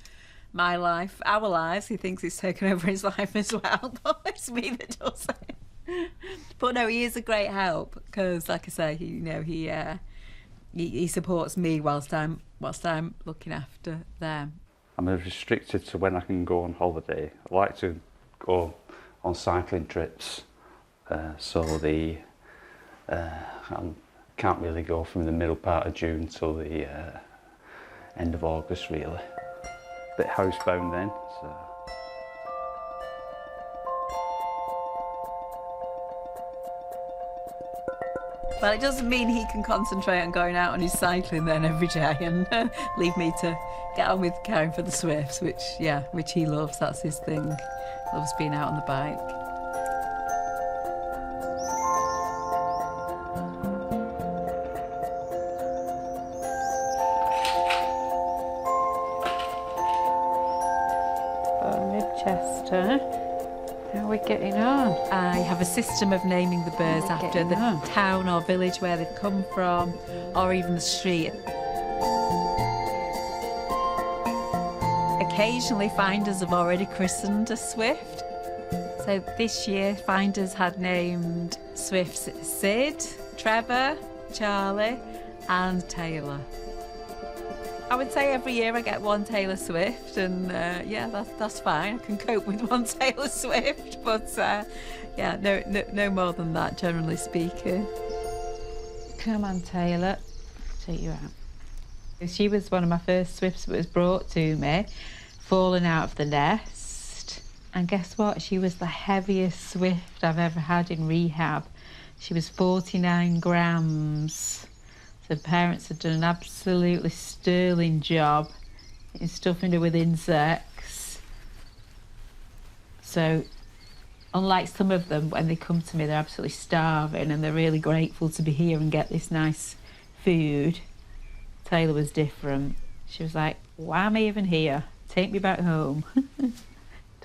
my life, our lives. He thinks it's taken over his life as well, but it's me that does it. But no, he is a great help because, like I say, he supports me whilst I'm looking after them. I'm restricted to when I can go on holiday. I like to go on cycling trips, so I can't really go from the middle part of June till the end of August, really. A bit housebound then, so. Well, it doesn't mean he can concentrate on going out on his cycling then every day and leave me to get on with caring for the swifts, which he loves. That's his thing. Loves being out on the bike. Chester, how are we getting on? I have a system of naming the birds after the town or village where they've come from, or even the street. Occasionally, finders have already christened a swift. So this year, finders had named swifts Sid, Trevor, Charlie, and Taylor. I would say every year I get one Taylor Swift, and that's fine. I can cope with one Taylor Swift, but no more than that, generally speaking. Come on, Taylor, take you out. She was one of my first swifts that was brought to me, fallen out of the nest, and guess what? She was the heaviest swift I've ever had in rehab. She was 49 grams. The parents had done an absolutely sterling job in stuffing her with insects. So, unlike some of them, when they come to me, they're absolutely starving and they're really grateful to be here and get this nice food. Taylor was different. She was like, why am I even here? Take me back home.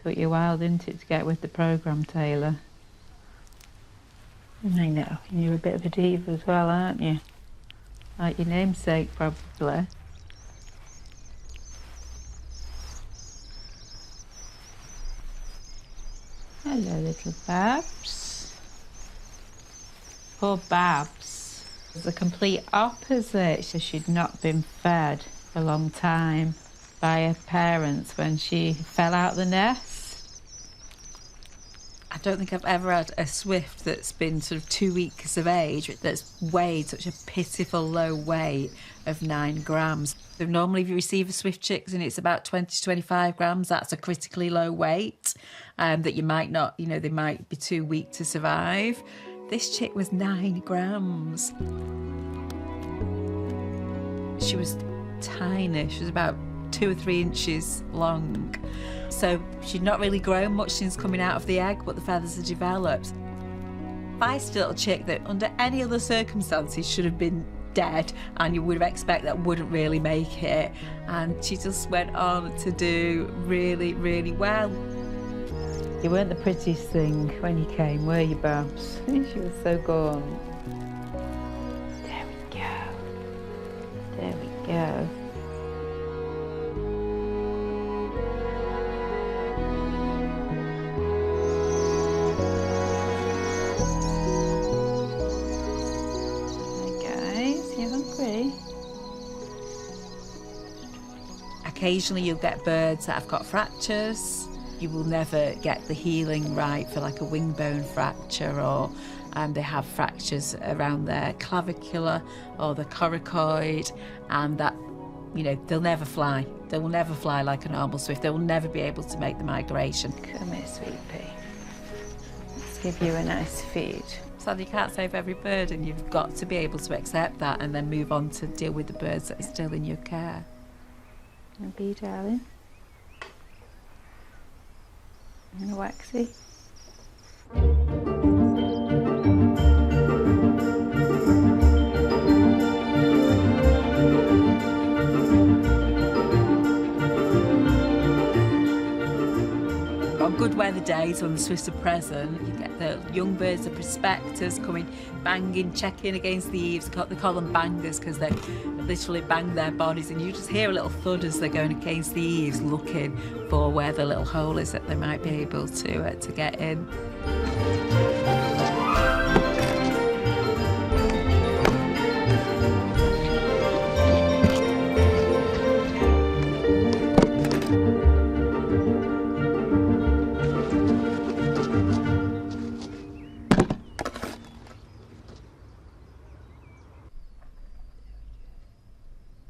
Took you a while, didn't it, to get with the programme, Taylor? I know, you're a bit of a diva as well, aren't you? Like your namesake, probably. Hello, little Babs. Poor Babs was the complete opposite. So she'd not been fed for a long time by her parents when she fell out of the nest. I don't think I've ever had a swift that's been sort of 2 weeks of age that's weighed such a pitiful low weight of 9 grams. So normally if you receive a swift chicks and it's about 20 to 25 grams, that's a critically low weight that you might not, they might be too weak to survive. This chick was 9 grams. She was tiny. She was about 2 or 3 inches long. So she'd not really grown much since coming out of the egg, but the feathers had developed. Feisty little chick that under any other circumstances should have been dead, and you would have expected that wouldn't really make it. And she just went on to do really, really well. You weren't the prettiest thing when you came, were you, Babs? She was so gaunt. There we go. There we go. Hi guys, you hungry? Occasionally you'll get birds that have got fractures. You will never get the healing right for like a wing bone fracture, or they have fractures around their clavicular or the coracoid, and that, you know, they'll never fly. They will never fly like a normal swift. They will never be able to make the migration. Come here, sweet pea. Let's give you a nice feed. Sadly, you can't save every bird, and you've got to be able to accept that and then move on to deal with the birds that are still in your care. And be, darling. And waxy. On good weather days when the swifts are present, you get the young birds, the prospectors coming, banging, checking against the eaves. They call them bangers because they literally bang their bodies, and you just hear a little thud as they're going against the eaves, looking for where the little hole is that they might be able to get in.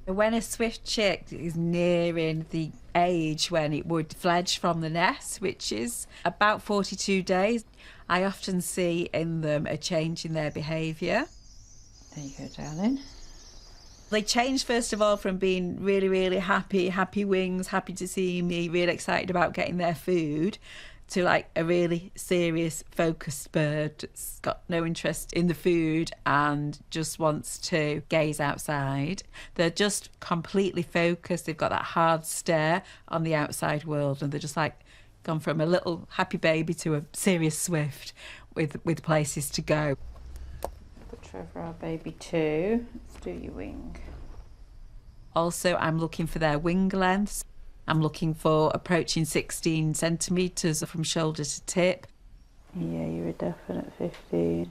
When a swift chick is nearing the age when it would fledge from the nest, which is about 42 days, I often see in them a change in their behaviour. There you go, darling. They change, first of all, from being really, really happy wings, happy to see me, really excited about getting their food, to like a really serious, focused bird that's got no interest in the food and just wants to gaze outside. They're just completely focused. They've got that hard stare on the outside world, and they're just like gone from a little happy baby to a serious swift with places to go. Put Trevor, our baby, too. Let's do your wing. Also, I'm looking for their wing lengths. I'm looking for approaching 16 centimetres from shoulder to tip. Yeah, you're a definite 15.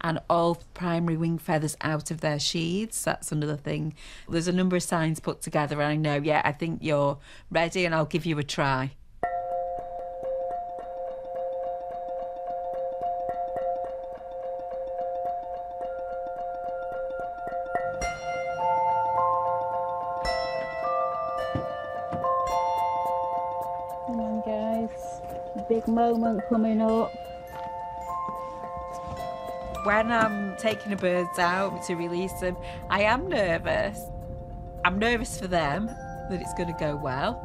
And all primary wing feathers out of their sheaths. That's another thing. There's a number of signs put together, and I know, yeah, I think you're ready, and I'll give you a try. Come on, guys. Big moment coming up. When I'm taking the birds out to release them, I am nervous. I'm nervous for them, that it's going to go well.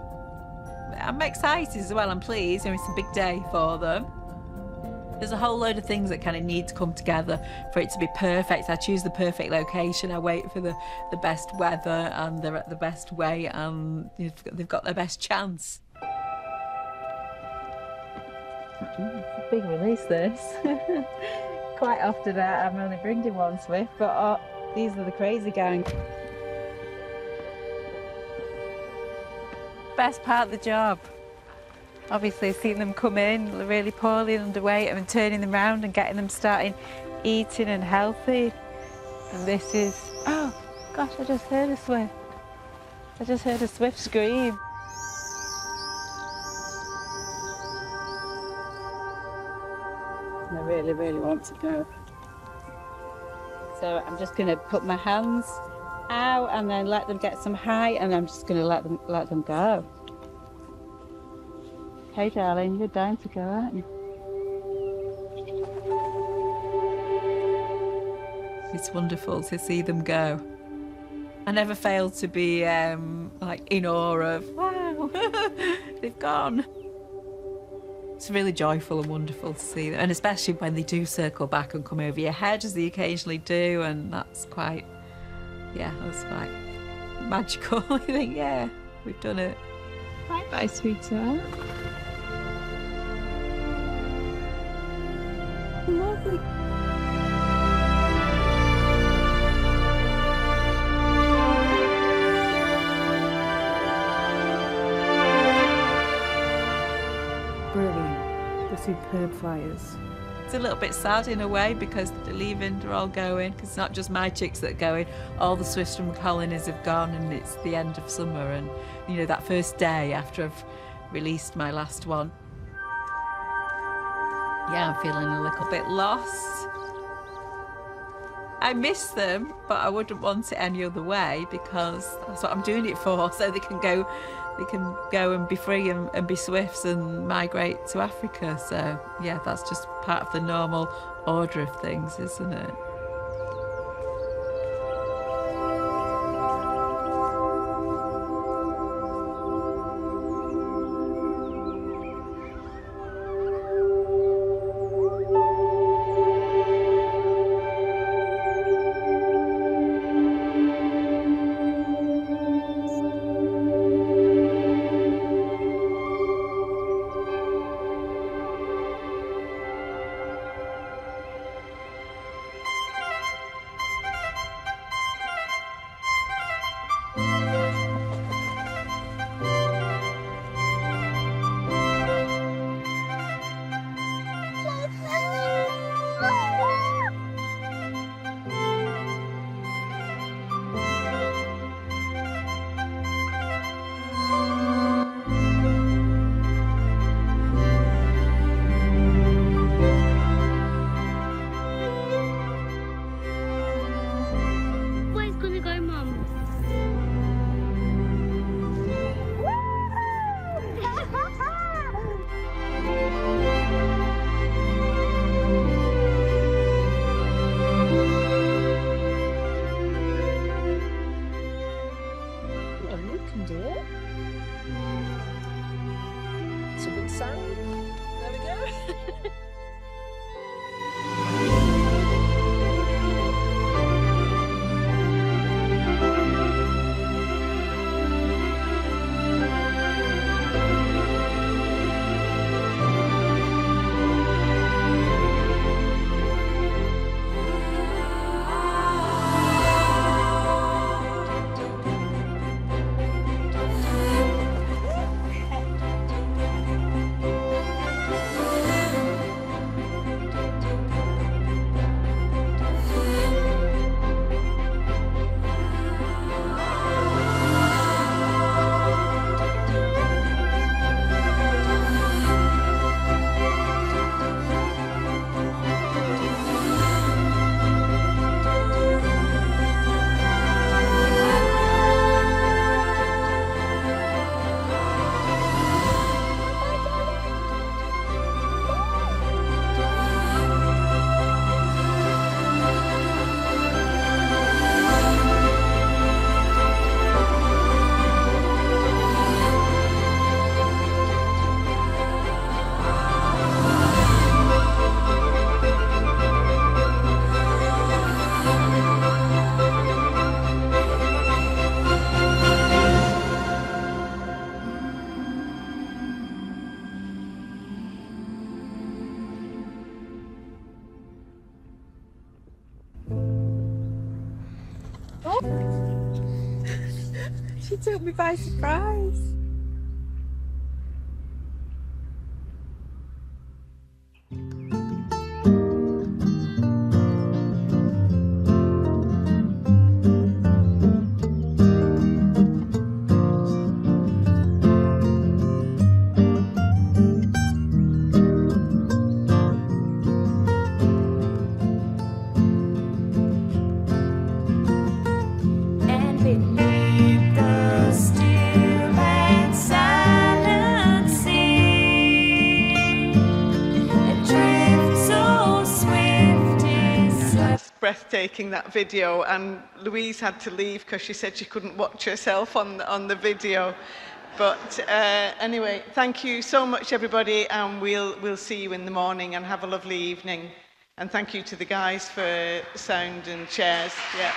I'm excited as well, I'm pleased, and it's a big day for them. There's a whole load of things that kind of need to come together for it to be perfect. I choose the perfect location, I wait for the best weather, and they're at the best weight, and they've got their best chance. It's a big release, this. Quite often I'm only bringing one swift, but these are the crazy gang. Best part of the job. Obviously, seeing them come in really poorly and underweight and turning them around and getting them starting eating and healthy. And this is, oh gosh, I just heard a swift. I just heard a swift scream. I really, really want to go. So I'm just going to put my hands out and then let them get some height, and I'm just going to let them go. Hey, darling, you're dying to go, aren't you? It's wonderful to see them go. I never fail to be like in awe of, wow, they've gone. It's really joyful and wonderful to see them, and especially when they do circle back and come over your head, as they occasionally do, and that's quite magical. I think, yeah, we've done it. Bye-bye, sweetheart. Brilliant. The superb flyers. It's a little bit sad in a way because they're leaving, they're all going, because it's not just my chicks that are going, all the swifts from the colonies have gone and it's the end of summer, and you know, that first day after I've released my last one. Yeah, I'm feeling a little bit lost. I miss them, but I wouldn't want it any other way because that's what I'm doing it for, so they can go and be free and be swifts and migrate to Africa. So yeah, that's just part of the normal order of things, isn't it? She took me by surprise. Breathtaking, that video, and Louise had to leave because she said she couldn't watch herself on the video. But anyway, thank you so much, everybody, and we'll see you in the morning, and have a lovely evening. And thank you to the guys for sound and chairs. Yeah.